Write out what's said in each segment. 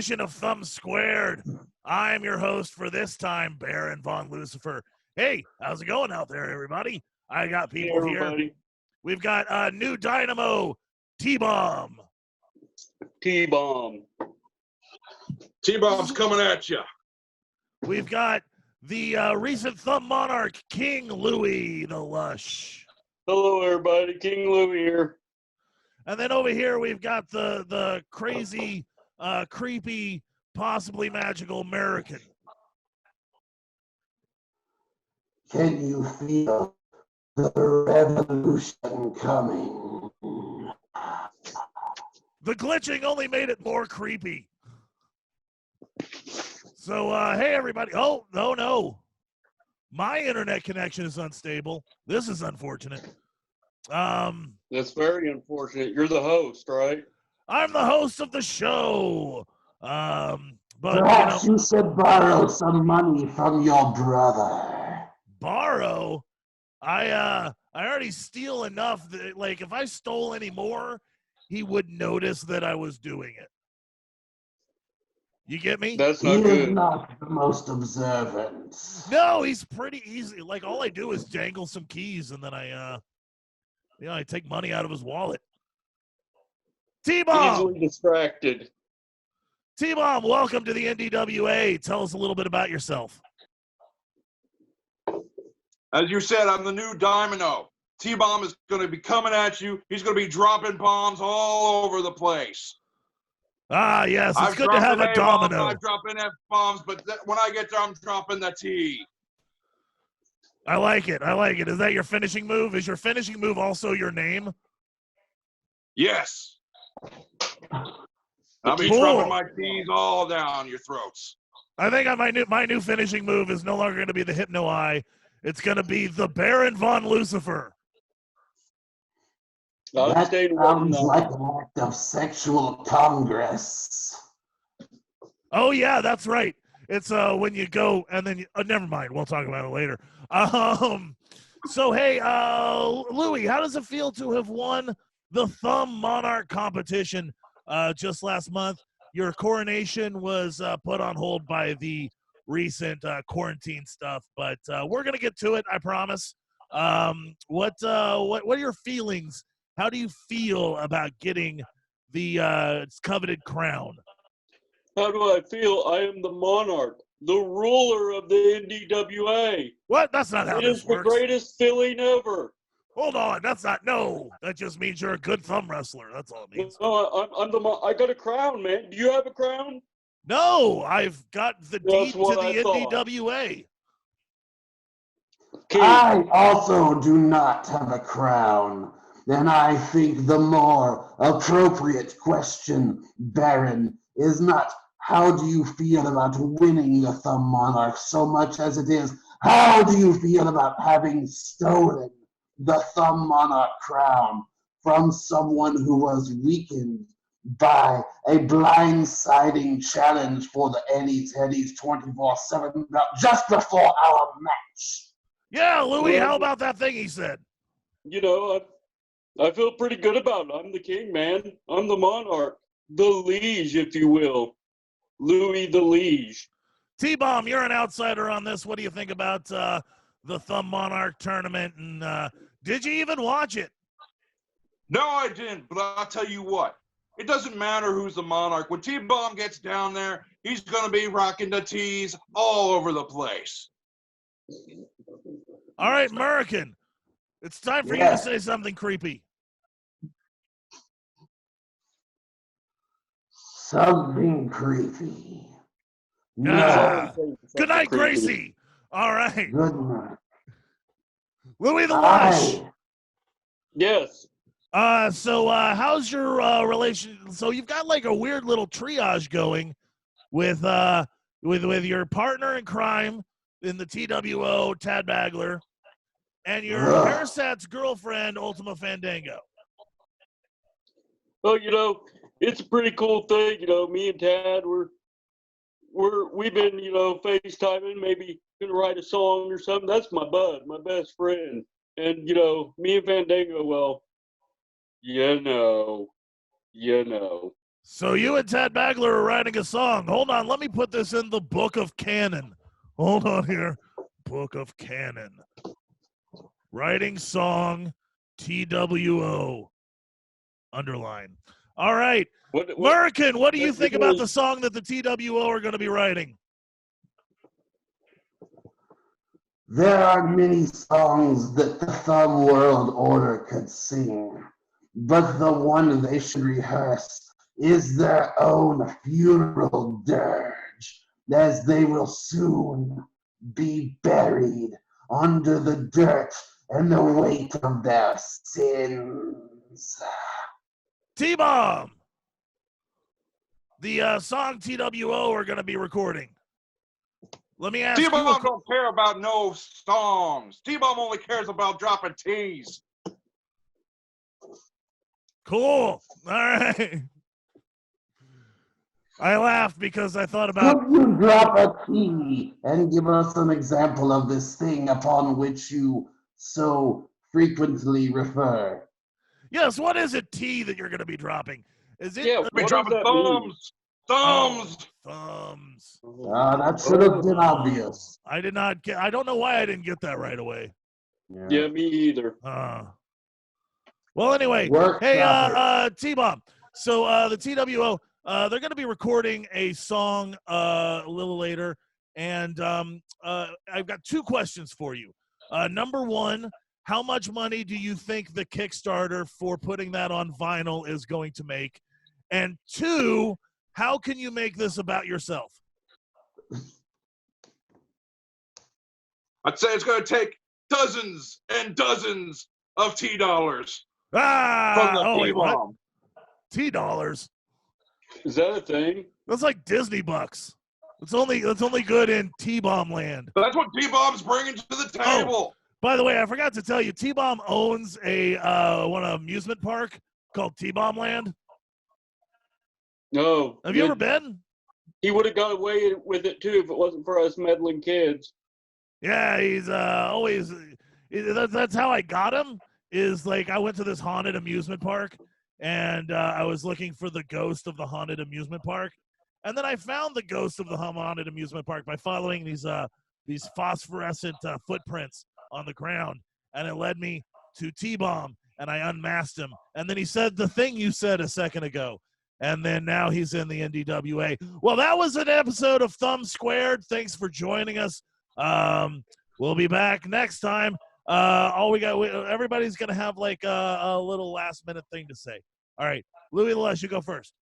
edition of Thumbs Squared. I'm your host for this time, Baron von Lucifer. Hey, how's it going out there, everybody? I got people here. We've got new Dynamo T-Bomb. T-Bomb. T-Bomb's coming at you. We've got the recent Thumb Monarch, King Louie the Lush. Hello, everybody. King Louie here. And then over here, we've got the crazy, creepy, possibly magical Murican. Can you feel the revolution coming? The glitching only made it more creepy. So, hey, everybody. Oh, no. My internet connection is unstable. This is unfortunate. That's very unfortunate. You're the host, right? I'm the host of the show. But perhaps you should borrow some money from your brother. Borrow? I already steal enough that, like, if I stole any more, he would notice that I was doing it. You get me? That's not He good. is not the most observant. No, he's pretty easy. Like, all I do is jangle some keys, and then I take money out of his wallet. T-Bomb! Easily distracted. T-Bomb, welcome to the NDWA. Tell us a little bit about yourself. As you said, I'm the new Dynamo. T-Bomb is going to be coming at you. He's going to be dropping bombs all over the place. Ah, yes, it's good to have a domino. I drop in F-bombs, but when I get there, I'm dropping the T. I like it. Is that your finishing move? Is your finishing move also your name? Yes. I'll be dropping my T's all down your throats. I think my new finishing move is no longer going to be the Hypno Eye. It's going to be the Baron von Lucifer. That sounds like an act of sexual congress. Oh, yeah, that's right. It's when you go and then never mind. We'll talk about it later. So, hey, Louie, how does it feel to have won the Thumb Monarch competition just last month? Your coronation was put on hold by the recent quarantine stuff, but we're going to get to it, I promise. What are your feelings? How do you feel about getting the coveted crown? How do I feel? I am the monarch, the ruler of the NDWA. What? That's not how this works. It is the greatest feeling ever. Hold on, that's not. No, that just means you're a good thumb wrestler. That's all it means. No, I got a crown, man. Do you have a crown? No, I've got the deed to the NDWA. I also do not have a crown. Then I think the more appropriate question, Baron, is not how do you feel about winning the Thumb Monarch so much as it is how do you feel about having stolen the Thumb Monarch crown from someone who was weakened by a blindsiding challenge for the Eddie Teddy's 24/7 belt just before our match. Yeah, Louie, how about that thing he said? You know, I feel pretty good about it. I'm the king, man. I'm the monarch. The liege, if you will. Louie the liege. T-Bomb, you're an outsider on this. What do you think about the Thumb Monarch tournament? And did you even watch it? No, I didn't, but I'll tell you what. It doesn't matter who's the monarch. When T-Bomb gets down there, he's going to be rocking the T's all over the place. All right, Murican, it's time for you to say something creepy. Something creepy. No. Good night, Gracie. All right. Good night. Louie the Lush. Yes. So how's your relation? So you've got like a weird little triage going with your partner in crime in the TWO, Tad Bagler, and your Parasat's girlfriend, Ultima Fandango. Well, you know, it's a pretty cool thing. You know, me and Tad, we've been, you know, FaceTiming, maybe gonna write a song or something. That's my bud, my best friend. And, you know, me and Fandango, well, you know. So you and Tad Bagler are writing a song. Hold on, let me put this in the book of canon. Hold on here. Book of canon. Writing song, TWO. Underline. All right. Murican, what do you think about the song that the TWO are going to be writing? There are many songs that the Thumb World Order could sing, but the one they should rehearse is their own funeral dirge, as they will soon be buried under the dirt and the weight of their sins. T-Bomb! The song TWO are going to be recording. Let me ask T-Bomb don't care about no songs. T-Bomb only cares about dropping T's. Cool. All right. I laughed because I thought about... Could you drop a T and give us an example of this thing upon which you so frequently refer? Yes, what is a T that you're going to be dropping? Is it? Yeah, We're what dropping does that mean? thumbs. Thumbs. That should have been obvious. I did not get... I don't know why I didn't get that right away. Yeah, me either. Well, anyway, Workshop hey, T-Bomb. So the TWO, they're going to be recording a song a little later, and I've got two questions for you. Number one, how much money do you think the Kickstarter for putting that on vinyl is going to make? And two, how can you make this about yourself? I'd say it's going to take dozens and dozens of T-dollars from the T-Bomb. T-dollars? Is that a thing? That's like Disney bucks. It's only good in T-Bomb land. That's what T-Bomb's bringing to the table. Oh, by the way, I forgot to tell you, T-Bomb owns a one amusement park called T-Bomb Land. No. Have you ever been? He would have got away with it too if it wasn't for us meddling kids. Yeah, he's always. That's how I got him. Is like I went to this haunted amusement park, and I was looking for the ghost of the haunted amusement park, and then I found the ghost of the haunted amusement park by following these phosphorescent footprints on the ground, and it led me to T-Bomb, and I unmasked him, and then he said the thing you said a second ago. And then now he's in the NDWA. Well, that was an episode of Thumb Squared. Thanks for joining us. We'll be back next time. Everybody's going to have like a little last minute thing to say. All right. Louie Les, you go first.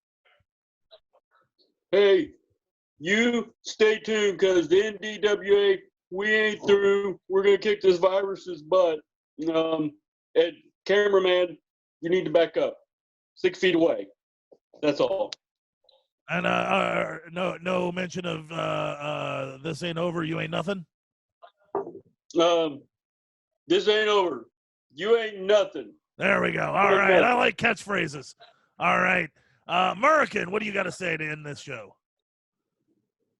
Hey, you stay tuned because the NDWA, we ain't through. We're going to kick this virus's butt. And cameraman, you need to back up 6 feet away. That's all. And no mention of this ain't over, you ain't nothing? This ain't over. You ain't nothing. There we go. All right. I like catchphrases. All right. Murican, what do you got to say to end this show?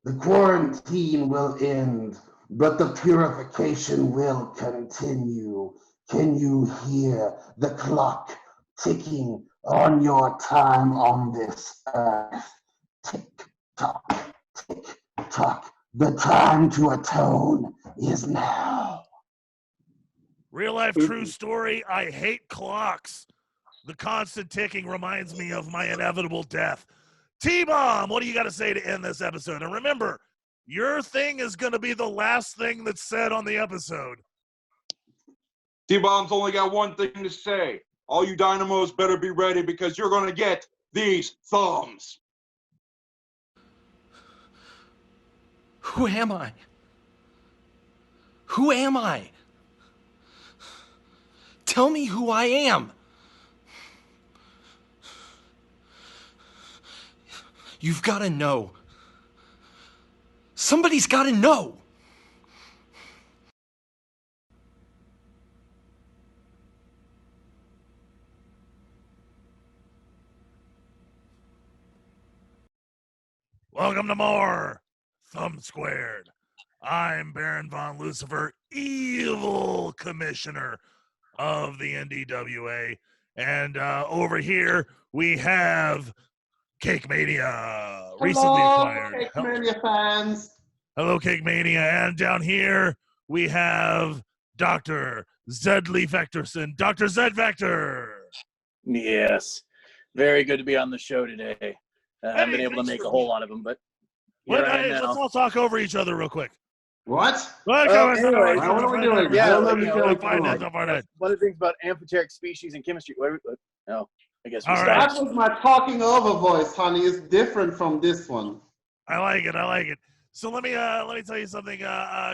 The quarantine will end, but the purification will continue. Can you hear the clock ticking on your time on this earth? Tick tock, tick tock. The time to atone is now. Real life true story. I hate clocks. The constant ticking reminds me of my inevitable death. T-Bomb, what do you got to say to end this episode? And remember, your thing is going to be the last thing that's said on the episode. T-Bomb's only got one thing to say. All you dynamos better be ready because you're going to get these thumbs. Who am I? Who am I? Tell me who I am. You've got to know. Somebody's got to know. Welcome to more Thumb Squared. I'm Baron von Lucifer, evil commissioner of the NDWA. And over here we have Cake Mania, recently Hello, acquired. Cake Mania fans. Hello, Cake Mania. And down here, we have Dr. Zed Vectorson. Dr. Zed Vector. Yes. Very good to be on the show today. I haven't been able to thanks make for a whole lot of them, but here I am let's now. all talk over each other real quick. What? Anyways, what are we doing? Yeah, Don't let you me know, go one through. of the things about amphoteric species and chemistry. No, I guess we All stopped. right. That was my talking over voice, honey. It's different from this one. I like it. So let me tell you something.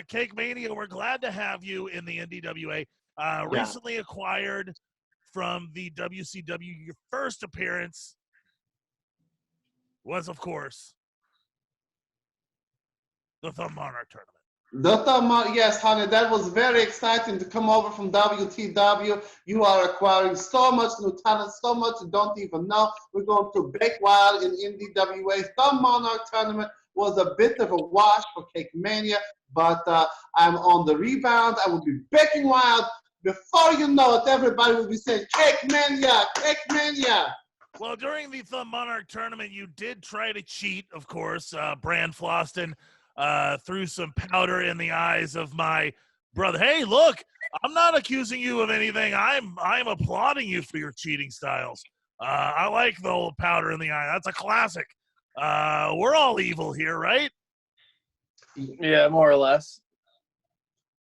Cake Mania, we're glad to have you in the NDWA. Recently acquired from the WCW. Your first appearance was, of course, the Thumb Monarch tournament. Yes, honey, that was very exciting to come over from WTW. You are acquiring so much new talent, so much you don't even know. We're going to bake wild in NDWA. Thumb Monarch tournament was a bit of a wash for Cake Mania, but I'm on the rebound. I will be baking wild. Before you know it, everybody will be saying, Cake Mania, Cake Mania. Well, during the Thumb Monarch tournament, you did try to cheat, of course. Brand Floston threw some powder in the eyes of my brother. Hey, look, I'm not accusing you of anything. I'm applauding you for your cheating styles. I like the old powder in the eye. That's a classic. We're all evil here, right? Yeah, more or less.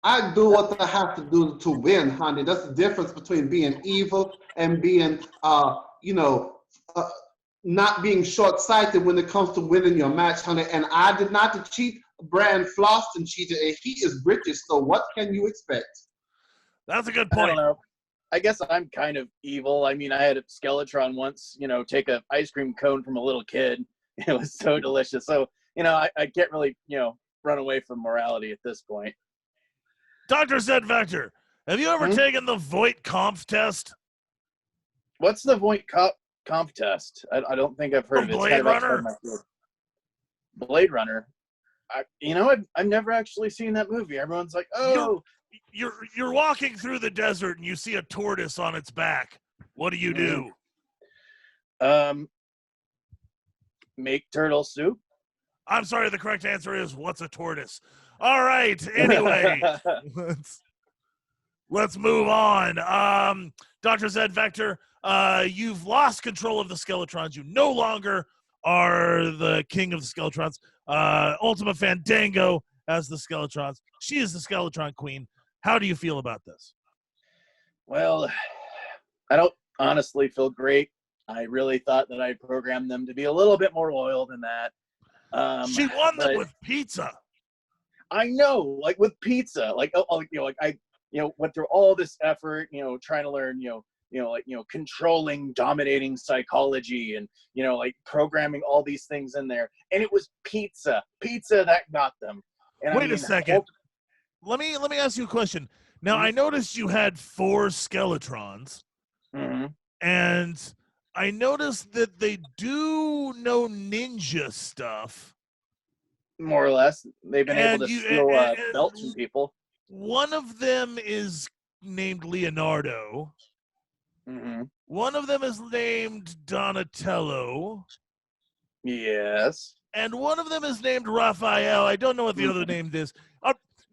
I do what I have to do to win, honey. That's the difference between being evil and being, not being short-sighted when it comes to winning your match, honey. And I did not cheat. Brand Floston cheated, and he is British, so what can you expect? That's a good I point. don't know. I guess I'm kind of evil. I mean, I had a Skeletron once, take a ice cream cone from a little kid. It was so delicious. So, I can't really, run away from morality at this point. Dr. Zed Vector, have you ever taken the Voight Kampf test? What's the Voight Kampf test? I don't think I've heard of it. Blade Runner? Blade Runner. I've never actually seen that movie. Everyone's like, oh. You're walking through the desert and you see a tortoise on its back. What do you do? Make turtle soup. I'm sorry, the correct answer is what's a tortoise? All right, anyway, let's move on. Dr. Zed Vector, you've lost control of the Skeletrons. You no longer are the king of the Skeletrons. Ultima Fandango as the Skeletrons. She is the Skeletron queen. How do you feel about this? Well, I don't honestly feel great. I really thought that I programmed them to be a little bit more loyal than that. She won them with pizza. I know, like with pizza, I went through all this effort, trying to learn, controlling, dominating psychology, and programming all these things in there, and it was pizza that got them. And Wait a second. Let me ask you a question. Now, I noticed you had 4 Skeletrons, and I noticed that they do know ninja stuff. More or less. They've been able to steal belts from people. One of them is named Leonardo. One of them is named Donatello. Yes. And one of them is named Raphael. I don't know what the other name is.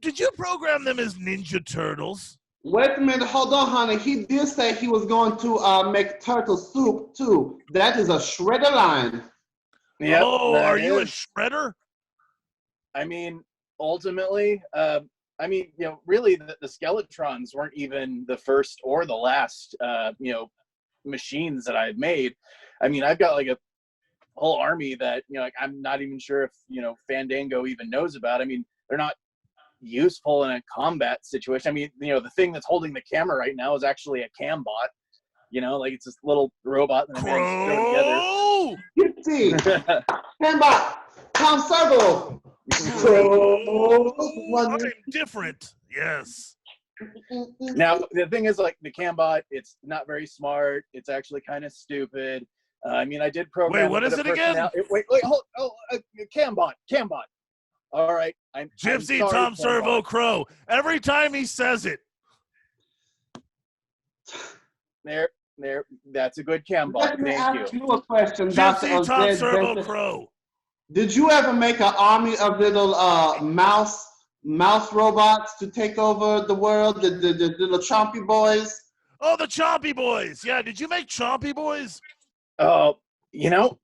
Did you program them as Ninja Turtles? Wait a minute, hold on, honey. He did say he was going to make turtle soup, too. That is a shredder line. Yep, are you a shredder? I mean, ultimately, really the Skeletrons weren't even the first or the last, machines that I've made. I mean, I've got like a whole army that, I'm not even sure if, Fandango even knows about. I mean, they're not useful in a combat situation. I mean, the thing that's holding the camera right now is actually a cam bot. It's this little robot that I managed to throw together. Cam bot, Tom Circle. I'm different. Yes. Now, the thing is, like, the cam bot, it's not very smart. It's actually kind of stupid. I mean, I did program. Wait, what is it again? Wait, hold. Cam bot. All right. Gypsy Tom Servo Crow. Every time he says it. There That's a good cam bot. Let me Thank ask you. you a question, Dr. Gypsy Tom Zed Servo Vector. Crow. Did you ever make an army of little mouse robots to take over the world, the little chompy boys? Oh, the Chompy Boys. Yeah, did you make Chompy Boys? Oh,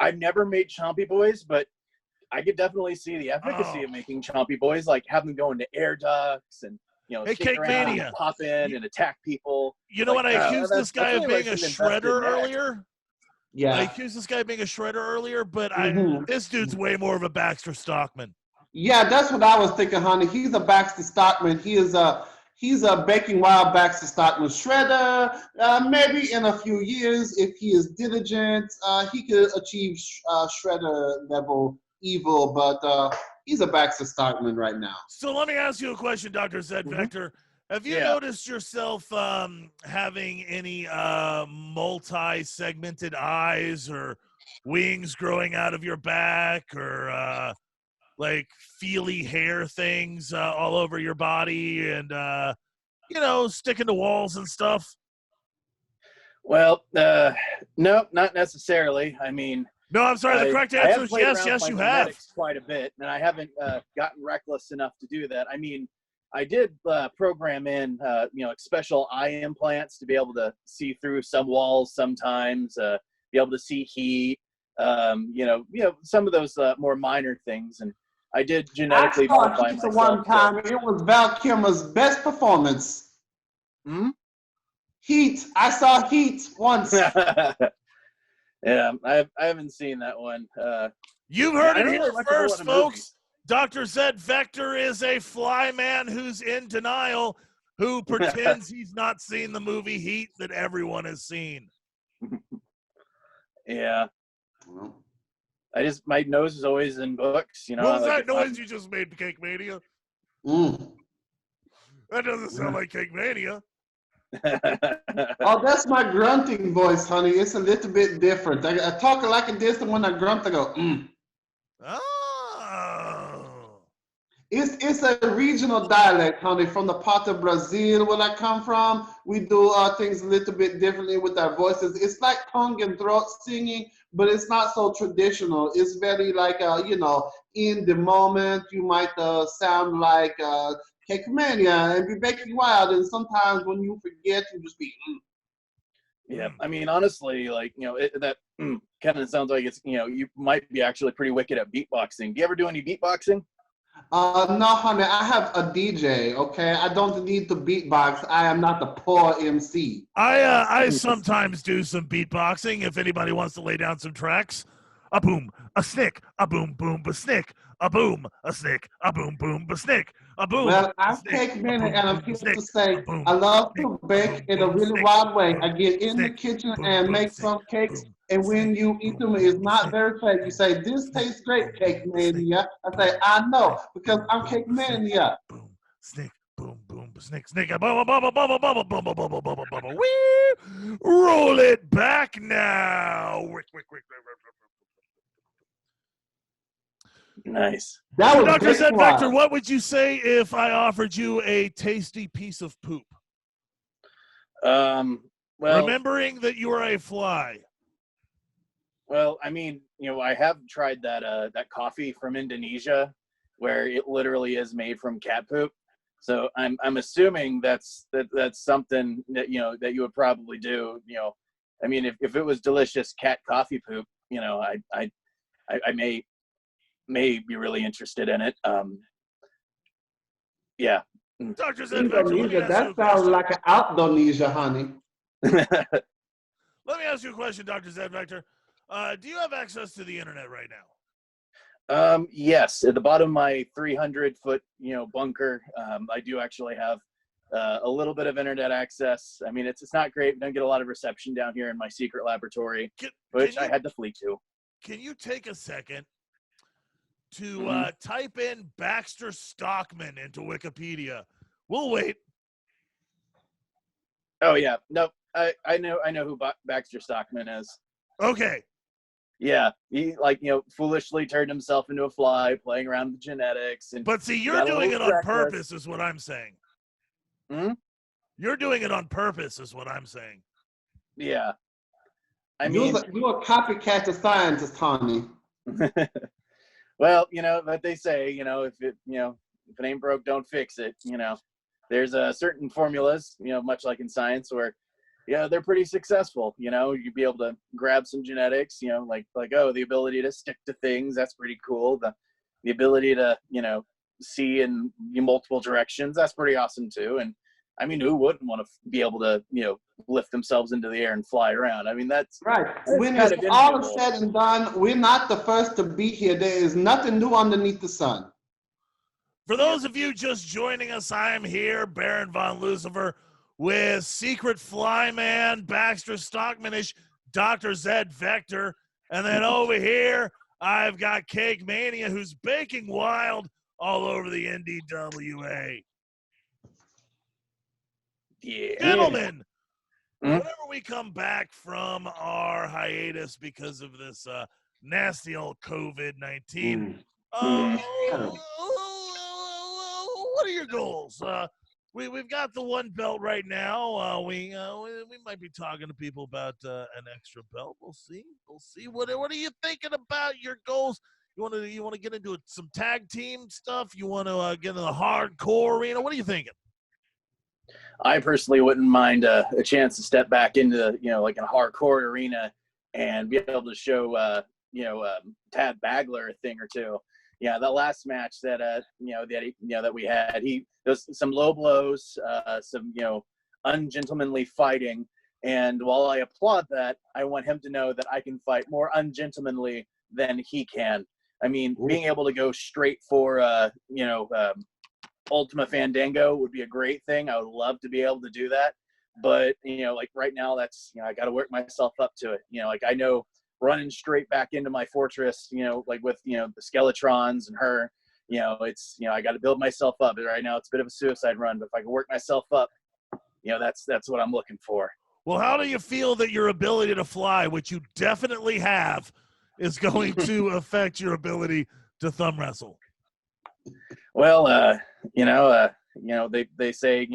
I've never made Chompy Boys, but I could definitely see the efficacy of making Chompy Boys, like have them go into air ducts and Hey, kick Cake around Mania. and pop in and attack people. You know what? I accused this guy of really being a some invested shredder neck. earlier. Yeah. I accused this guy of being a shredder earlier, but Mhm. this dude's way more of a Baxter Stockman. Yeah, that's what I was thinking, honey. He's a Baxter Stockman. He's a Baking Wild Baxter Stockman shredder. Maybe in a few years, if he is diligent, he could achieve shredder level evil. But he's a Baxter Stockman right now. So let me ask you a question, Dr. Zed Vector. Have you noticed yourself having any multi-segmented eyes or wings growing out of your back or like feely hair things all over your body and, sticking to walls and stuff? Well, no, not necessarily. I mean, No, I'm sorry. The correct answer is yes, yes, you have. Quite a bit, and I haven't gotten reckless enough to do that. I mean, I did program in, special eye implants to be able to see through some walls sometimes, be able to see heat, some of those more minor things. And I did genetically modify myself. One time, it was Val Kilmer's best performance. Hmm? Heat. I saw Heat once. Yeah, I haven't seen that one. You've heard it really here like first, folks. Dr. Zed Vector is a fly man who's in denial, who pretends he's not seen the movie Heat that everyone has seen. Yeah. My nose is always in books, What was that noise you just made, Cake Mania? That doesn't sound like Cake Mania. Oh, that's my grunting voice, honey. It's a little bit different. I talk like this, and when I grunt, I go, Oh. It's a regional dialect, honey, from the part of Brazil where I come from. We do things a little bit differently with our voices. It's like tongue and throat singing, but it's not so traditional. It's very like, in the moment, you might sound like Cake Mania and be Baking Wild, and sometimes when you forget, you just be. Yeah, I mean, honestly, like that kind of sounds like it's you might be actually pretty wicked at beatboxing. Do you ever do any beatboxing? No, honey, I have a DJ. Okay, I don't need to beatbox. I am not the poor MC. I sometimes do some beatboxing if anybody wants to lay down some tracks. A boom, a snick, a boom, boom, a snick, a boom, a snick, a boom, boom, a snick, a boom. Well, I'm Cake Mania, and I'm here to say I love to bake in a really wild way. I get in the kitchen and make some cakes, and when you eat them, it's not very fake. You say, "This tastes great, Cake Mania." I say, "I know, because I'm Cake Mania." Boom, snick, boom, boom, snick, snick, bubble, bubble, bubble, bubble, bubble, bubble, bubble, bubble. Wee! Roll it back now. Wick, wick, wick, wick, wick. Nice. That was Dr. Zed wild. Vector, what would you say if I offered you a tasty piece of poop? Well, remembering that you are a fly. Well, I mean, I have tried that coffee from Indonesia, where it literally is made from cat poop. So I'm assuming that's something that that you would probably do. I mean, if it was delicious cat coffee poop, I may be really interested in it. Yeah. Dr. Zed Vector, Indonesia, that sounds like an Outdonesia, honey. Let me ask you a question, Dr. Zed Vector. Do you have access to the internet right now? Yes, at the bottom of my 300-foot bunker, I do actually have a little bit of internet access. I mean, it's not great. We don't get a lot of reception down here in my secret laboratory, which I had to flee to. Can you take a second to type in Baxter Stockman into Wikipedia? We'll wait. Oh yeah, no, I know who Baxter Stockman is. Okay. Yeah, he foolishly turned himself into a fly, playing around with genetics. But see, you're doing it on purpose, is what I'm saying. Hmm? You're doing it on purpose, is what I'm saying. Yeah, I mean, you're a copycat of scientist, Tony. well, but they say, if it ain't broke, don't fix it. There's certain formulas, much like in science, where, they're pretty successful. You'd be able to grab some genetics, like the ability to stick to things. That's pretty cool. The ability to, see in multiple directions. That's pretty awesome too. And I mean, who wouldn't want to be able to, lift themselves into the air and fly around? I mean, that's right. When kind it's of all enviable. said and done, we're not the first to be here. There is nothing new underneath the sun. For those of you just joining us, I am here, Baron von Lucifer, with Secret Flyman, Baxter Stockmanish, Dr. Zed Vector, and then over here, I've got Cake Mania, who's baking wild all over the NDWA. Yeah. Gentlemen, Mhm. whenever we come back from our hiatus because of this nasty old COVID-19, what are your goals? We've got the one belt right now. We might be talking to people about an extra belt. We'll see. What are you thinking about your goals? You want to get into some tag team stuff? You want to get into the hardcore arena? What are you thinking? I personally wouldn't mind a chance to step back into, like a hardcore arena and be able to show, Tad Bagler a thing or two. Yeah, the last match that that we had, there was some low blows, some ungentlemanly fighting, and while I applaud that, I want him to know that I can fight more ungentlemanly than he can. I mean, being able to go straight for Ultima Fandango would be a great thing. I would love to be able to do that, but like right now, that's I got to work myself up to it. Like I know running straight back into my fortress, like with the Skeletrons and her, it's I got to build myself up. Right now, it's a bit of a suicide run, but if I can work myself up, that's what I'm looking for. Well, how do you feel that your ability to fly, which you definitely have, is going to affect your ability to thumb wrestle? Well, they say,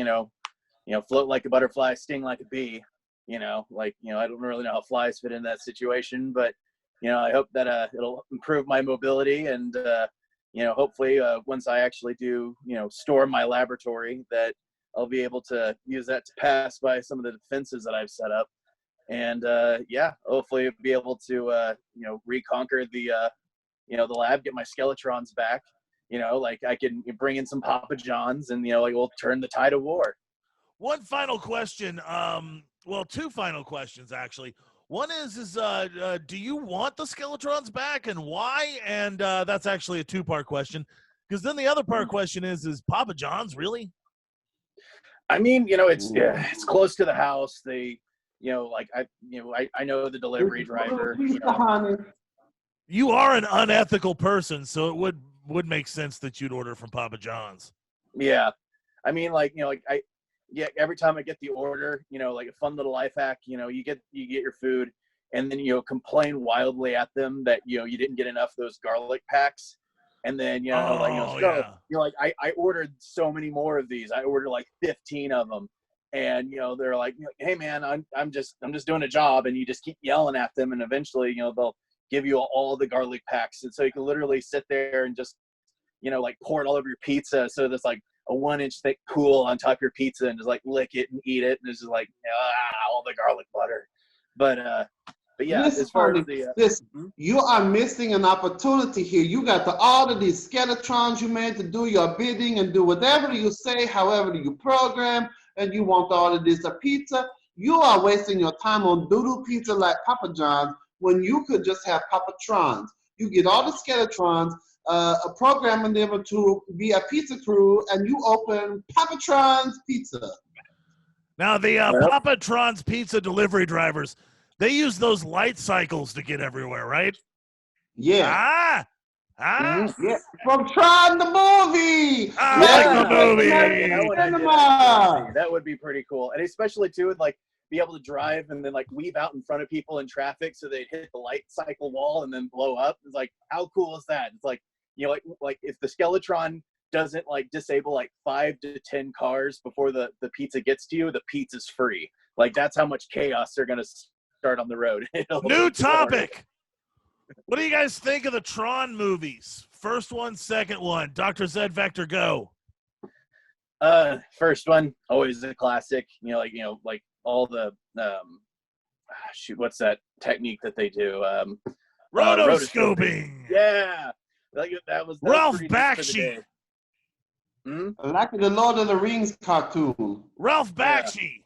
float like a butterfly, sting like a bee. I don't really know how flies fit in that situation, but I hope that it'll improve my mobility and hopefully once I actually do store my laboratory, that I'll be able to use that to pass by some of the defenses that I've set up, and hopefully be able to reconquer the lab, get my Skeletrons back. Like I can bring in some Papa Johns and we'll turn the tide of war. One final question. Well, two final questions actually. One is do you want the Skeletrons back and why? And that's actually a two-part question, because then the other part question is Papa John's really? I mean, it's close to the house. They, I know the delivery driver. You are an unethical person, so it would make sense that you'd order from Papa John's. Yeah, I mean, every time I get the order, like a fun little life hack, you get your food, and then complain wildly at them that you didn't get enough of those garlic packs, and then I ordered so many more of these. I ordered like 15 of them, and they're like, hey man, I'm just doing a job, and you just keep yelling at them, and eventually they'll give you all the garlic packs, and so you can literally sit there and just pour it all over your pizza, so there's like a 1-inch thick pool on top of your pizza, and just like lick it and eat it, and it's just like all the garlic butter. But yeah, listen, as far as the you are missing an opportunity here. You got to order these Skeletrons you made to do your bidding and do whatever you say, however you program, and you want to order this a pizza. You are wasting your time on doodle pizza like Papa John's when you could just have Papa Trons. You get all the Skeletrons, programming them to be a pizza crew, and you open Papa Tron's Pizza. Now, the Papa Tron's Pizza delivery drivers, they use those light cycles to get everywhere, right? Yeah. Yeah. From Tron the movie. Like the movie. That would be pretty cool, and especially too with be able to drive and then weave out in front of people in traffic so they'd hit the light cycle wall and then blow up. It's like, how cool is that? It's like if the Skeletron doesn't disable 5 to 10 cars before the pizza gets to you, the pizza's free. That's how much chaos they're gonna start on the road. New topic. What do you guys think of the Tron movies? First one, second one. Dr. Zed Vector, go. First one, always a classic. Like all the what's that technique that they do? Rotoscoping. Yeah, that was Ralph pretty neat for the Bakshi. day. Like the Lord of the Rings cartoon. Ralph Bakshi.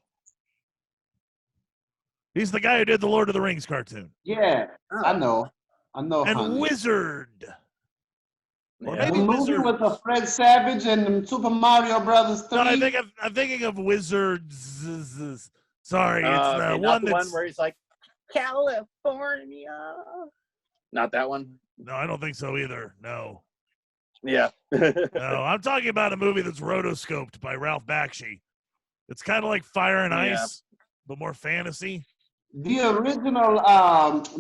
He's the guy who did the Lord of the Rings cartoon. Yeah, I know. And honey. Wizard. Or Yeah. maybe The movie Wizard. with the Fred Savage and Super Mario Brothers 3. No, I'm thinking of Wizards. Sorry, it's the Okay, one not the that's. one where he's like, California. Not that one. No, I don't think so either. No. Yeah. No, I'm talking about a movie that's rotoscoped by Ralph Bakshi. It's kind of like Fire and Yeah. Ice, but more fantasy. The original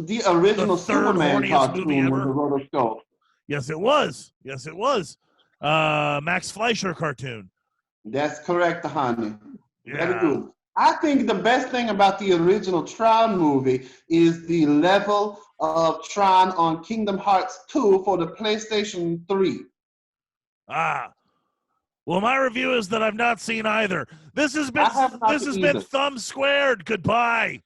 The third Superman horniest movie cartoon was ever. a rotoscope. Yes, it was. Yes, it was. Max Fleischer cartoon. That's correct, honey. Yeah. Very good. I think the best thing about the original Tron movie is the level of Tron on Kingdom Hearts 2 for the PlayStation 3. Ah. Well, my review is that I've not seen either. This has been I have not this has either. been Thumb Squared. Goodbye.